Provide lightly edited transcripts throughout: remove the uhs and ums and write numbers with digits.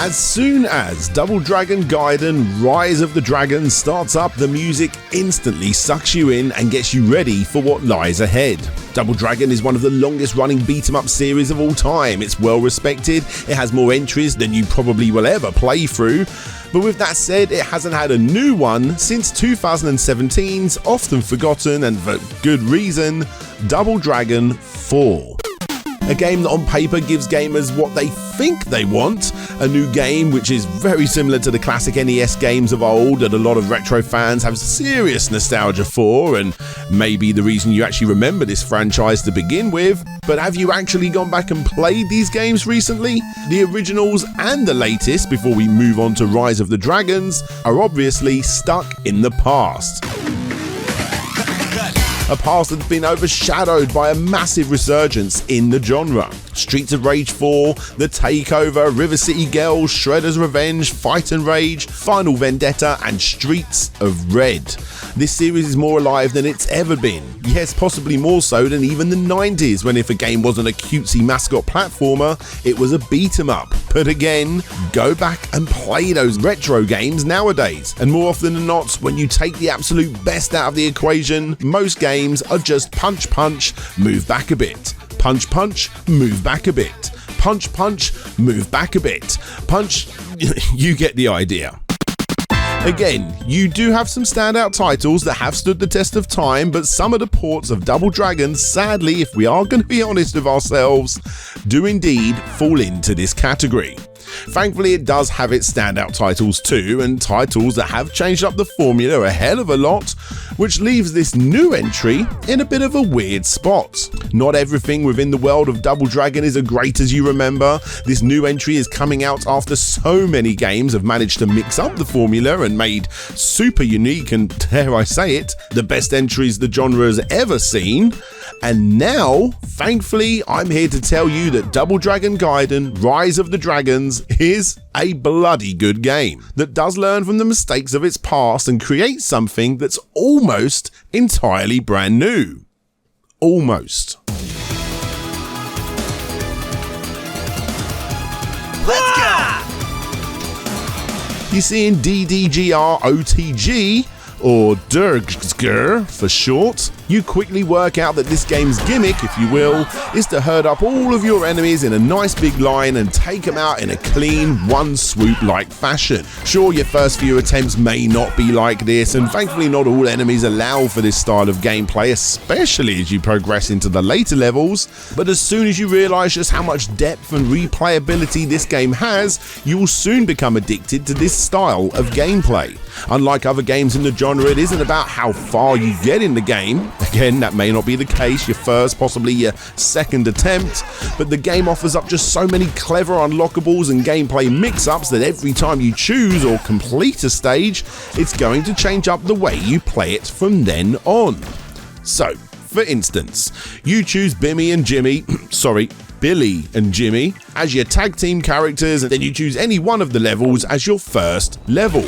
As soon as Double Dragon Gaiden Rise of the Dragon starts up, the music instantly sucks you in and gets you ready for what lies ahead. Double Dragon is one of the longest running beat-em-up series of all time. It's well respected, it has more entries than you probably will ever play through, but with that said, it hasn't had a new one since 2017's often forgotten, and for good reason, Double Dragon 4. A game that on paper gives gamers what they think they want, a new game which is very similar to the classic NES games of old that a lot of retro fans have serious nostalgia for, and maybe the reason you actually remember this franchise to begin with. But have you actually gone back and played these games recently? The originals and the latest, before we move on to Rise of the Dragons, are obviously stuck in the past. A past that's been overshadowed by a massive resurgence in the genre. Streets of Rage 4, The Takeover, River City Girls, Shredder's Revenge, Fight and Rage, Final Vendetta, and Streets of Red. This series is more alive than it's ever been. Yes, possibly more so than even the 90s, when if a game wasn't a cutesy mascot platformer, it was a beat 'em up. But again, go back and play those retro games nowadays. And more often than not, when you take the absolute best out of the equation, most games are just punch punch, move back a bit. Punch punch, move back a bit. Punch punch, move back a bit. Punch, you get the idea. Again, you do have some standout titles that have stood the test of time, but some of the ports of Double Dragon, sadly, if we are going to be honest with ourselves, do indeed fall into this category. Thankfully, it does have its standout titles too, and titles that have changed up the formula a hell of a lot, which leaves this new entry in a bit of a weird spot. Not everything within the world of Double Dragon is as great as you remember. This new entry is coming out after so many games have managed to mix up the formula and made super unique and, dare I say it, the best entries the genre has ever seen. And now, thankfully, I'm here to tell you that Double Dragon Gaiden Rise of the Dragons is a bloody good game that does learn from the mistakes of its past and create something that's almost entirely brand new. Almost. Let's go! You see, in DDGR OTG, or DDGR for short, you quickly work out that this game's gimmick, if you will, is to herd up all of your enemies in a nice big line and take them out in a clean, one swoop like fashion. Sure, your first few attempts may not be like this, and thankfully not all enemies allow for this style of gameplay, especially as you progress into the later levels, but as soon as you realise just how much depth and replayability this game has, you will soon become addicted to this style of gameplay. Unlike other games in the genre, it isn't about how far you get in the game. Again, that may not be the case, your first, possibly your second attempt, but the game offers up just so many clever unlockables and gameplay mix-ups that every time you choose or complete a stage, it's going to change up the way you play it from then on. So, for instance, you choose Billy and Jimmy as your tag team characters, and then you choose any one of the levels as your first level.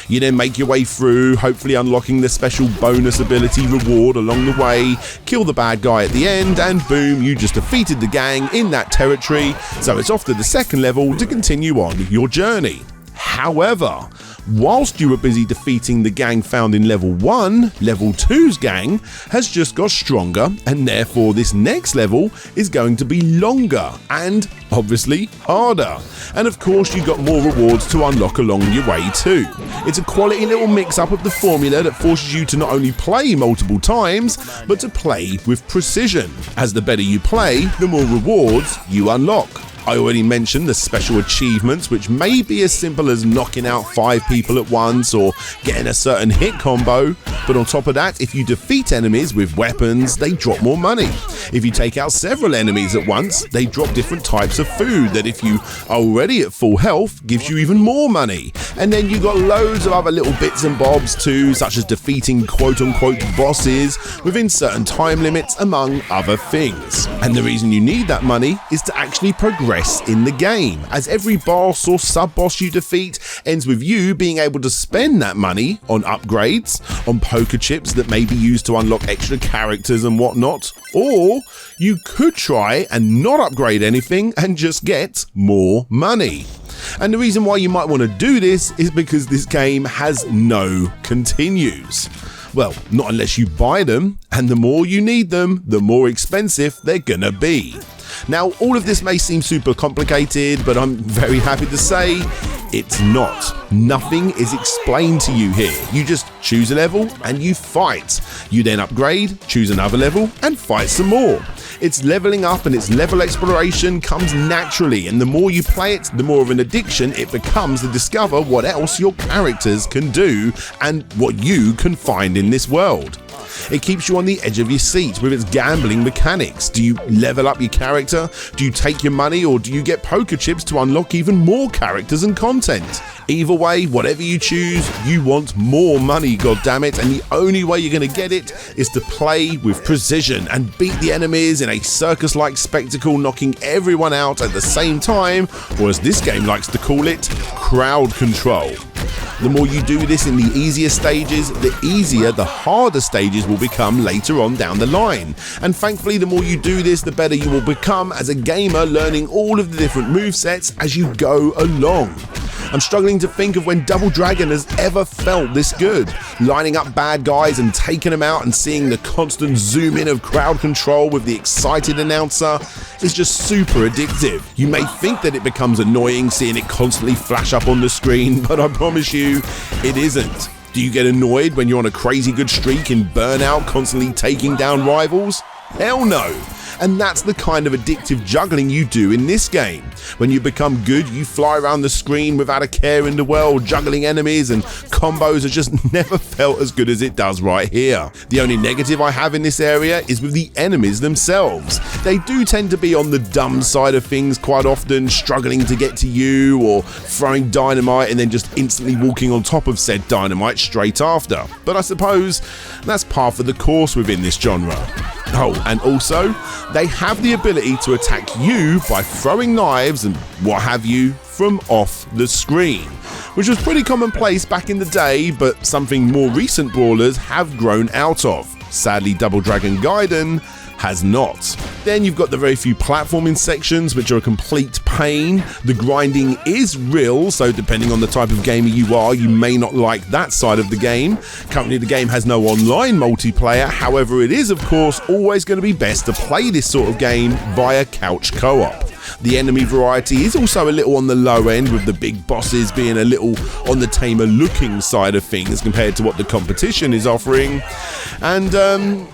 You then make your way through, hopefully unlocking the special bonus ability reward along the way, kill the bad guy at the end, and boom, you just defeated the gang in that territory, so it's off to the second level to continue on your journey. However, whilst you were busy defeating the gang found in level 1, level 2's gang has just got stronger, and therefore this next level is going to be longer and obviously harder. And of course you got more rewards to unlock along your way too. It's a quality little mix up of the formula that forces you to not only play multiple times, but to play with precision. As the better you play, the more rewards you unlock. I already mentioned the special achievements, which may be as simple as knocking out 5 people at once or getting a certain hit combo, but on top of that, if you defeat enemies with weapons, they drop more money. If you take out several enemies at once, they drop different types of food that, if you are already at full health, gives you even more money. And then you got loads of other little bits and bobs too, such as defeating quote-unquote bosses within certain time limits, among other things. And the reason you need that money is to actually progress in the game, as every boss or sub-boss you defeat ends with you being able to spend that money on upgrades, on poker chips that may be used to unlock extra characters and whatnot, or you could try and not upgrade anything and just get more money. And the reason why you might want to do this is because this game has no continues. Well, not unless you buy them, and the more you need them, the more expensive they're gonna be. Now, all of this may seem super complicated, but I'm very happy to say it's not. Nothing is explained to you here. You just choose a level and you fight. You then upgrade, choose another level, and fight some more. Its leveling up and its level exploration comes naturally, and the more you play it, the more of an addiction it becomes to discover what else your characters can do and what you can find in this world. It keeps you on the edge of your seat with its gambling mechanics. Do you level up your character? Do you take your money, or do you get poker chips to unlock even more characters and content? Either way, whatever you choose, you want more money, goddammit, and the only way you're going to get it is to play with precision and beat the enemies in a circus-like spectacle, knocking everyone out at the same time, or as this game likes to call it, crowd control. The more you do this in the easier stages, the easier the harder stages will become later on down the line. And thankfully, the more you do this, the better you will become as a gamer, learning all of the different movesets as you go along. I'm struggling to think of when Double Dragon has ever felt this good. Lining up bad guys and taking them out and seeing the constant zoom in of crowd control with the excited announcer is just super addictive. You may think that it becomes annoying seeing it constantly flash up on the screen, but I promise you, it isn't. Do you get annoyed when you're on a crazy good streak in Burnout, constantly taking down rivals? Hell no. And that's the kind of addictive juggling you do in this game. When you become good, you fly around the screen without a care in the world, juggling enemies, and combos have just never felt as good as it does right here. The only negative I have in this area is with the enemies themselves. They do tend to be on the dumb side of things quite often, struggling to get to you, or throwing dynamite and then just instantly walking on top of said dynamite straight after. But I suppose that's par for the course within this genre. Oh, and also, they have the ability to attack you by throwing knives and what have you from off the screen, which was pretty commonplace back in the day, but something more recent brawlers have grown out of. Sadly, Double Dragon Gaiden has not. Then you've got the very few platforming sections, which are a complete pain. The grinding is real, so depending on the type of gamer you are, you may not like that side of the game. Currently, the game has no online multiplayer. However, it is, of course, always going to be best to play this sort of game via couch co-op. The enemy variety is also a little on the low end, with the big bosses being a little on the tamer looking side of things compared to what the competition is offering. And,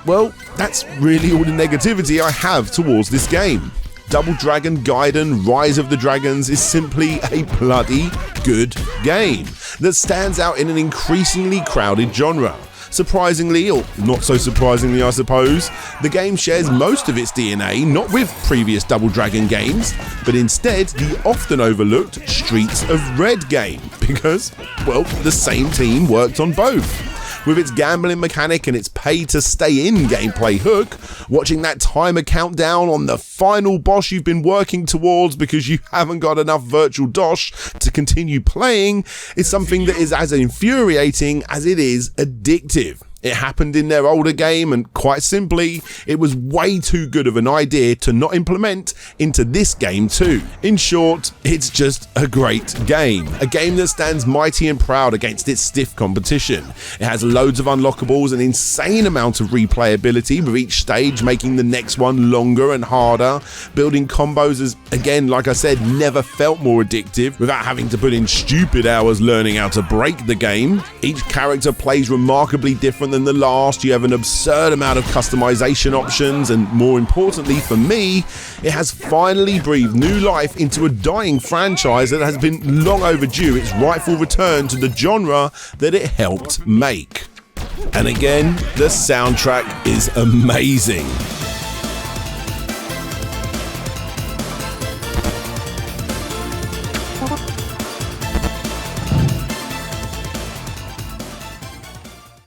well, that's really all the negativity I have towards this game. Double Dragon Gaiden Rise of the Dragons is simply a bloody good game that stands out in an increasingly crowded genre. Surprisingly, or not so surprisingly I suppose, the game shares most of its DNA not with previous Double Dragon games, but instead the often overlooked Streets of Red game, because, well, the same team worked on both. With its gambling mechanic and its pay-to-stay-in gameplay hook, watching that timer countdown on the final boss you've been working towards because you haven't got enough virtual dosh to continue playing is something that is as infuriating as it is addictive. It happened in their older game, and quite simply, it was way too good of an idea to not implement into this game too. In short, it's just a great game. A game that stands mighty and proud against its stiff competition. It has loads of unlockables, an insane amount of replayability, with each stage making the next one longer and harder. Building combos has, again, like I said, never felt more addictive without having to put in stupid hours learning how to break the game. Each character plays remarkably different than the last. You have an absurd amount of customization options, and more importantly for me, it has finally breathed new life into a dying franchise that has been long overdue its rightful return to the genre that it helped make. And again, the soundtrack is amazing.